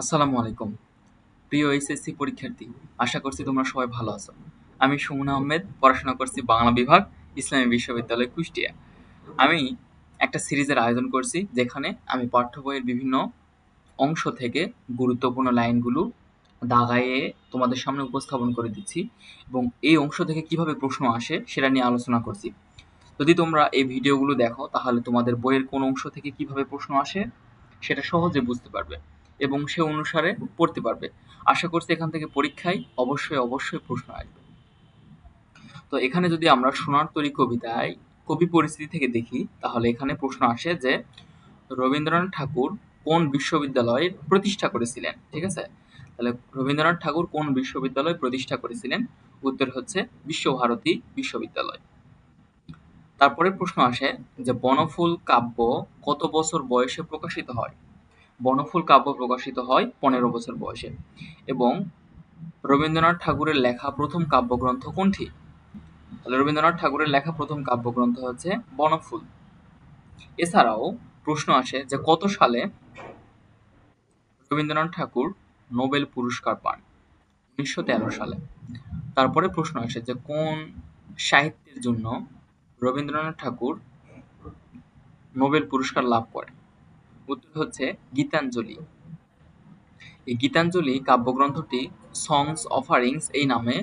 আসসালামু আলাইকুম। প্রিয় এইচএসসি পরীক্ষার্থী, আশা করছি তোমরা সবাই ভালো আছো। আমি সুমন আহমেদ, পড়াশোনা করছি বাংলা বিভাগ, ইসলামী বিশ্ববিদ্যালয় কুষ্টিয়া। আমি একটা সিরিজের আয়োজন করছি যেখানে আমি পাঠ্য বইয়ের বিভিন্ন অংশ থেকে গুরুত্বপূর্ণ লাইনগুলো দাগাইয়ে তোমাদের সামনে উপস্থাপন করে দিচ্ছি এবং এই অংশ থেকে কিভাবে প্রশ্ন আসে সেটা নিয়ে আলোচনা করছি। যদি তোমরা এই ভিডিওগুলো দেখো তাহলে তোমাদের বইয়ের কোন অংশ থেকে কিভাবে প্রশ্ন আসে সেটা সহজে বুঝতে পারবে এবং সে অনুসারে পড়তে পারবে। আশা করছি এখান থেকে পরীক্ষায় অবশ্যই প্রশ্ন আসবে। তো এখানে যদি আমরা সোনার তরী কবিতায় কবি পরিস্থিতি থেকে দেখি তাহলে এখানে প্রশ্ন আসে যে রবীন্দ্রনাথ ঠাকুর কোন বিশ্ববিদ্যালয় প্রতিষ্ঠা করেছিলেন। ঠিক আছে, তাহলে রবীন্দ্রনাথ ঠাকুর কোন বিশ্ববিদ্যালয় প্রতিষ্ঠা করেছিলেন? উত্তর হচ্ছে বিশ্বভারতী বিশ্ববিদ্যালয়। তারপরে প্রশ্ন আসে যে বনফুল কাব্য কত বছর বয়সে প্রকাশিত হয়? বনফুল কাব্য প্রকাশিত হয় 15 বছর বয়সে। এবং রবীন্দ্রনাথ ঠাকুরের লেখা প্রথম কাব্যগ্রন্থ কোনটি? তাহলে রবীন্দ্রনাথ ঠাকুরের লেখা প্রথম কাব্যগ্রন্থ হচ্ছে বনফুল। এছাড়াও প্রশ্ন আসে যে কত সালে রবীন্দ্রনাথ ঠাকুর নোবেল পুরস্কার পান? 1913 সালে। তারপরে প্রশ্ন আসে যে কোন সাহিত্যের জন্য রবীন্দ্রনাথ ঠাকুর নোবেল পুরস্কার লাভ করেন? উত্তর হচ্ছে গীতাঞ্জলি। এই গীতাঞ্জলি কাব্যগ্রন্থটি সংস অফারিংস এই নামে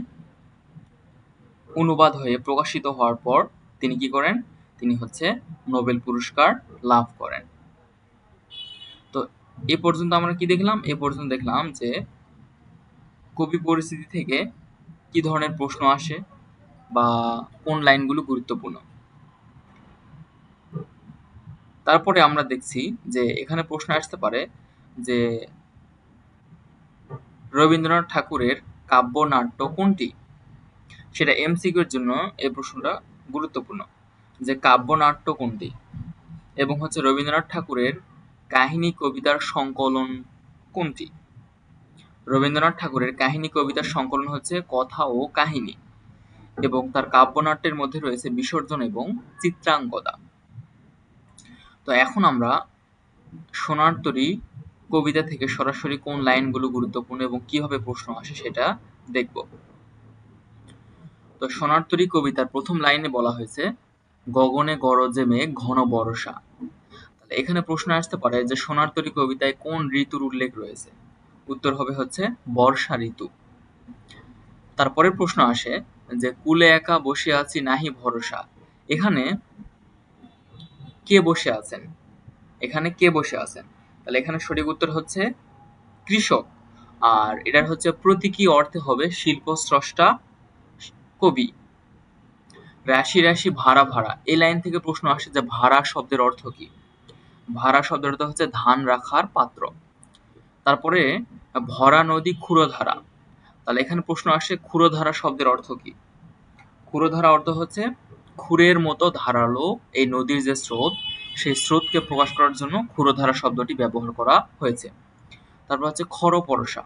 অনুবাদ হয়ে প্রকাশিত হওয়ার পর তিনি কি করেন? তিনি হচ্ছে নোবেল পুরস্কার লাভ করেন। তো এ পর্যন্ত আমরা কি দেখলাম? এ পর্যন্ত দেখলাম যে কবি পরিস্থিতি থেকে কি ধরনের প্রশ্ন আসে বা কোন লাইনগুলো গুরুত্বপূর্ণ। তারপরে আমরা দেখছি যে এখানে প্রশ্ন আসতে পারে যে রবীন্দ্রনাথ ঠাকুরের কাব্যনাট্য কোনটি? সেটা এমসিকিউ এর জন্য এই প্রশ্নটা গুরুত্বপূর্ণ যে কাব্যনাট্য কোনটি, এবং হচ্ছে রবীন্দ্রনাথ ঠাকুরের কাহিনী কবিতার সংকলন কোনটি? রবীন্দ্রনাথ ঠাকুরের কাহিনী কবিতার সংকলন হচ্ছে কথা ও কাহিনী, এবং তার কাব্যনাট্যের মধ্যে রয়েছে বিসর্জন এবং চিত্রাঙ্গদা। তো এখন আমরা সোনার তরী কবিতা থেকে সরাসরি কোন লাইনগুলো গুরুত্বপূর্ণ এবং কিভাবে প্রশ্ন আসে সেটা দেখব। তো সোনার তরী কবিতার প্রথম লাইনে বলা হয়েছে গগনে গরজে মেঘ ঘন বর্ষা। তাহলে এখানে প্রশ্ন আসতে পারে যে সোনার তরী কবিতায় কোন ঋতুর উল্লেখ রয়েছে? উত্তর হবে হচ্ছে বর্ষা ঋতু। তারপরে প্রশ্ন আসে যে কুলে একা বসে আছি নাহি ভরসা। এখানে কে বসে আছেন? এখানে কে বসে আছেন? তাহলে এখানে সঠিক উত্তর হচ্ছে কৃষক। আর এটার হচ্ছে প্রতীকী অর্থে হবে শিল্প স্রষ্টা কবি। রাশি রাশি ভাড়া ভাড়া এই লাইন থেকে প্রশ্ন আসে যে ভাড়া শব্দের অর্থ কি? ভাড়া শব্দের অর্থ হচ্ছে ধান রাখার পাত্র। তারপরে ভরা নদী ক্ষুরধারা। তাহলে এখানে প্রশ্ন আসে ক্ষুরধারা শব্দের অর্থ কি? ক্ষুরধারা অর্থ হচ্ছে ক্ষুরের মতো ধারালো এই নদীর যে স্রোত, সেই স্রোতকে প্রকাশ করার জন্য ক্ষুরধারা শব্দটি ব্যবহার করা হয়েছে। তারপর হচ্ছে খরপরশা।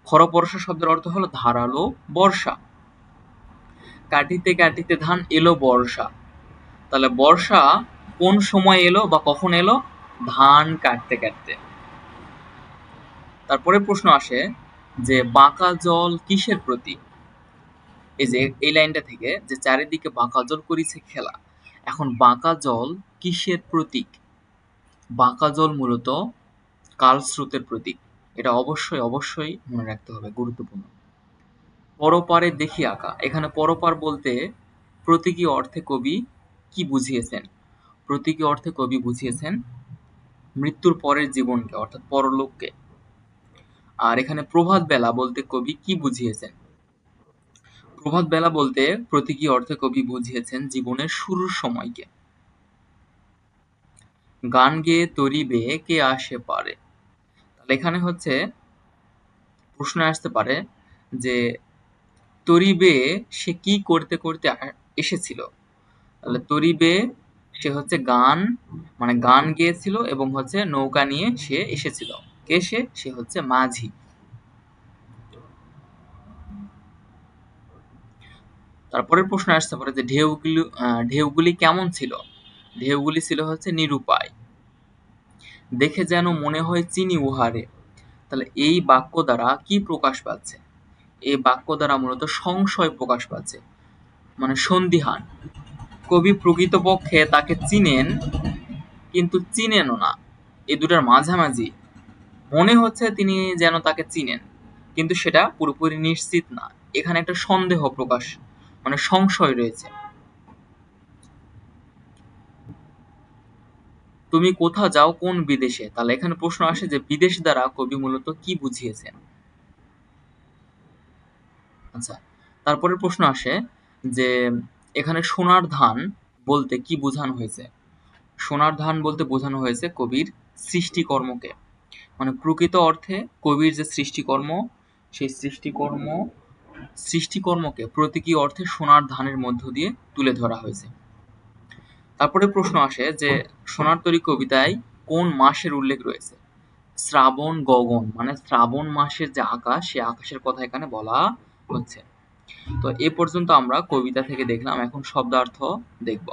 খরপরশা শব্দের অর্থ হলো ধারালো বর্ষা। কাটিতে কাটিতে ধান এলো বর্ষা। তাহলে বর্ষা কোন সময় এলো বা কখন এলো? ধান কাটতে কাটতে। তারপরে প্রশ্ন আসে যে বাঁকা জল কিসের প্রতীক? এই যে এই লাইনটা থেকে যে চারিদিকে বাঁকা জল করিছে খেলা, এখন বাঁকা জল কিসের প্রতীক? বাঁকা জল মূলত কালস্রোতের প্রতীক। এটা অবশ্যই মনে রাখতে হবে, গুরুত্বপূর্ণ। পরপারে দেখি আঁকা। এখানে পরপার বলতে প্রতীকী অর্থে কবি কি বুঝিয়েছেন? প্রতীকী অর্থে কবি বুঝিয়েছেন মৃত্যুর পরের জীবনকে, অর্থাৎ পরলোককে। আর এখানে প্রভাত বেলা বলতে কবি কি বুঝিয়েছেন? প্রভাত বেলা বলতে প্রতীকী অর্থে কবি বুঝিয়েছেন জীবনের শুরুর সময়কে। গান গেয়ে তরি বেয়ে কে আসে পারে। তাহলে এখানে হচ্ছে প্রশ্ন আসতে পারে যে তরি বেয়ে সে কি করতে করতে এসেছিল। তাহলে তরি বেয়ে সে হচ্ছে গান, মানে গান গেয়েছিল এবং হচ্ছে নৌকা নিয়ে সে এসেছিল। কে সে? সে হচ্ছে মাঝি। তারপরে প্রশ্ন আসতে পারে যে ঢেউগুলি কেমন ছিল? ঢেউগুলি ছিল হচ্ছে নিরুপায়। দেখে যেন মনে হয় চিনি উহারে। তাহলে এই বাক্য দ্বারা কি প্রকাশ পাচ্ছে? এই বাক্য দ্বারা মূলত সংশয় প্রকাশ পাচ্ছে, মানে সন্দিহান। কবি প্রকৃতপক্ষে তাকে চিনেন কিন্তু চিনেনও না, এই দুটার মাঝামাঝি। মনে হচ্ছে তিনি যেন তাকে চিনেন, কিন্তু সেটা পুরোপুরি নিশ্চিত না। এখানে একটা সন্দেহ প্রকাশ, মানে সংশয় রয়েছে। তুমি কোথা যাও কোন বিদেশে? তাহলে এখানে প্রশ্ন আসে যে বিদেশ দ্বারা কবি মূলত কি বুঝিয়েছেন। আচ্ছা, তারপরে প্রশ্ন আসে যে এখানে সোনার ধান বলতে কি বোঝানো হয়েছে? সোনার ধান বলতে বোঝানো হয়েছে কবির সৃষ্টিকর্মকে, মানে প্রকৃত অর্থে কবির যে সৃষ্টিকর্ম, সেই সৃষ্টিকর্মকে প্রতীকী অর্থে সোনার ধানের মধ্য দিয়ে তুলে ধরা হয়েছে। তারপরে প্রশ্ন আসে যে সোনার তরী কবিতায় কোন মাসের উল্লেখ রয়েছে? শ্রাবণ গগন, মানে শ্রাবণ মাসের যে আকাশ, সে আকাশের কথা এখানে বলা হচ্ছে। তো এ পর্যন্ত আমরা কবিতা থেকে দেখলাম, এখন শব্দার্থ দেখব।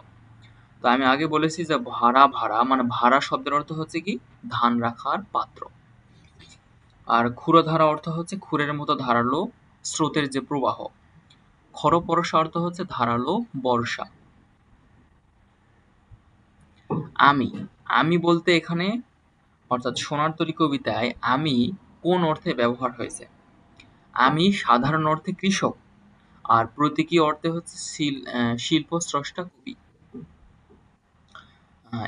তো আমি আগে বলেছি যে ভাড়া মানে ভাড়া শব্দের অর্থ হচ্ছে কি ধান রাখার পাত্র। আর ক্ষুরধারা অর্থ হচ্ছে ক্ষুরের মতো ধারালো স্রোতের যে প্রবাহ। খরপরশা অর্থ হচ্ছে ধারালো বর্ষা। আমি আমি বলতে এখানে অর্থাৎ সোনার তরী কবিতায় আমি কোন অর্থে ব্যবহার হয়েছে? আমি সাধারণ অর্থে কৃষক, আর প্রতীকী অর্থে হচ্ছে শিল্প স্রষ্টা কবি।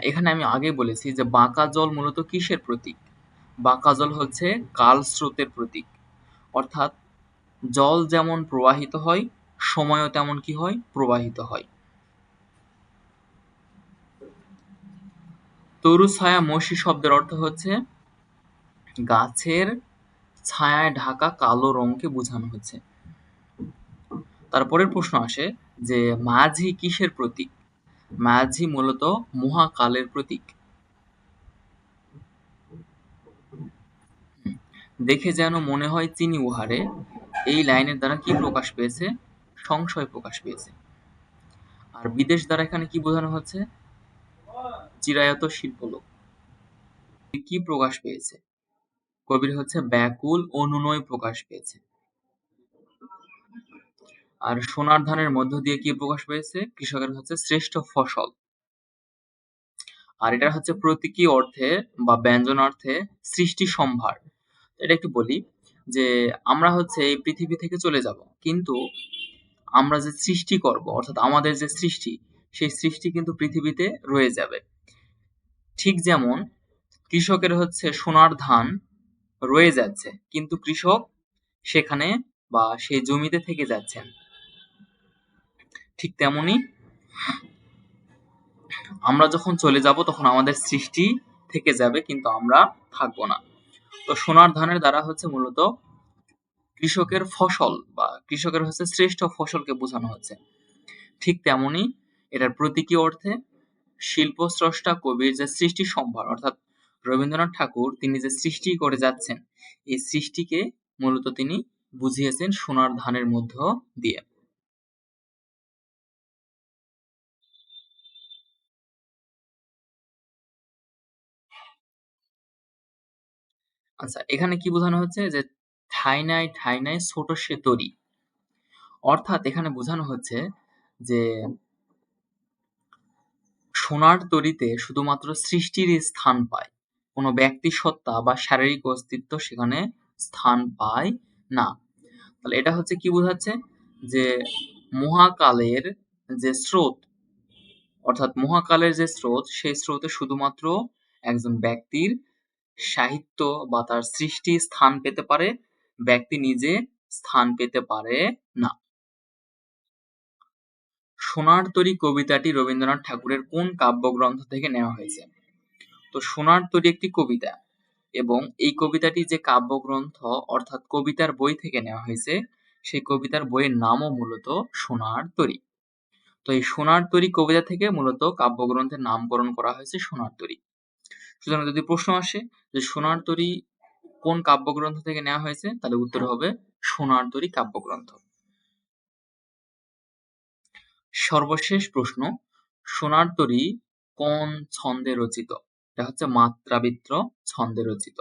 এখানে আমি আগে বলেছি যে বাঁকা জল মূলত কিসের প্রতীক? বাঁকা জল হচ্ছে কাল স্রোতের প্রতীক। অর্থাৎ জল যেমন প্রবাহিত হয়, সময়ও তেমন কি হয় প্রবাহিত হয়। তরু ছায়া মসি শব্দের অর্থ হচ্ছে গাছের ছায়ায় ঢাকা কালো রঙকে বোঝানো হচ্ছে। তারপরের প্রশ্ন আসে যে মাঝি কিসের প্রতীক? মাঝি মূলত মহাকালের প্রতীক। দেখে যেন মনে হয় চিনি উহারে, এই লাইনের দ্বারা কি প্রকাশ পেয়েছে? সংশয় প্রকাশ পেয়েছে। আর বিদেশ দ্বারা এখানে কি বোঝানো হচ্ছে? চিরায়ত শিল্পলোক। কি প্রকাশ পেয়েছে? কবির হচ্ছে ব্যাকুল অনুনয় প্রকাশ পেয়েছে। আর সোনার ধানের মধ্য দিয়ে কি প্রকাশ পেয়েছে? কৃষকের হচ্ছে শ্রেষ্ঠ ফসল। আর এটা হচ্ছে প্রতীকী অর্থে বা ব্যঞ্জনার্থে সৃষ্টি সম্ভার। এটা একটু বলি যে আমরা হচ্ছে এই পৃথিবী থেকে চলে যাব, কিন্তু আমরা যে সৃষ্টি করব অর্থাৎ আমাদের যে সৃষ্টি, সেই সৃষ্টি কিন্তু পৃথিবীতে রয়ে যাবে। ঠিক যেমন কৃষকের হচ্ছে সোনার ধান রয়ে যাচ্ছে, কিন্তু কৃষক সেখানে বা সেই জমিতে থেকে যাচ্ছেন। ঠিক তেমনি আমরা যখন চলে যাব তখন আমাদের সৃষ্টি থেকে যাবে, কিন্তু আমরা থাকবো না। তো সোনার ধানের দ্বারা হচ্ছে মূলত কৃষকের ফসল বা কৃষকের হচ্ছে শ্রেষ্ঠ ফসলকে বোঝানো হচ্ছে। ঠিক তেমনি এটার প্রতীকী অর্থে শিল্প স্রষ্টা কবির যে সৃষ্টি সম্ভার, অর্থাৎ রবীন্দ্রনাথ ঠাকুর তিনি যে সৃষ্টি করে যাচ্ছেন, এই সৃষ্টিকে মূলত তিনি বুঝিয়েছেন সোনার ধানের মধ্য দিয়ে। আচ্ছা, এখানে কি বোঝানো হচ্ছে যে ঠাঁই নাই ঠাঁই নাই ছোট সে তরী। অর্থাৎ এখানে বোঝানো হচ্ছে যে সোনার তরীতে শুধুমাত্র সৃষ্টিরই স্থান পায়, কোনো ব্যক্তি সত্তা বা শারীরিক অস্তিত্ব সেখানে স্থান পায় না। তাহলে এটা হচ্ছে কি বোঝাচ্ছে যে মহাকালের যে স্রোত, অর্থাৎ মহাকালের যে স্রোত, সেই স্রোতে শুধুমাত্র একজন ব্যক্তির সাহিত্য বা তার সৃষ্টি স্থান পেতে পারে, ব্যক্তি নিজে স্থান পেতে পারে না। সোনার তরী কবিতাটি রবীন্দ্রনাথ ঠাকুরের কোন কাব্যগ্রন্থ থেকে নেওয়া হয়েছে? তো সোনার তরী একটি কবিতা, এবং এই কবিতাটি যে কাব্যগ্রন্থ অর্থাৎ কবিতার বই থেকে নেওয়া হয়েছে, সেই কবিতার বইয়ের নামও মূলত সোনার তরী। তো এই সোনার তরী কবিতা থেকে মূলত কাব্যগ্রন্থের নামকরণ করা হয়েছে সোনার তরী। সুতরাং যদি প্রশ্ন আসে যে সোনার তরী কোন কাব্যগ্রন্থ থেকে নেওয়া হয়েছে, তাহলে উত্তর হবে সোনার তরী কাব্যগ্রন্থ। সর্বশেষ প্রশ্ন, সোনার তরী কোন ছন্দে রচিত? এটা হচ্ছে মাত্রাবৃত্ত ছন্দে রচিত।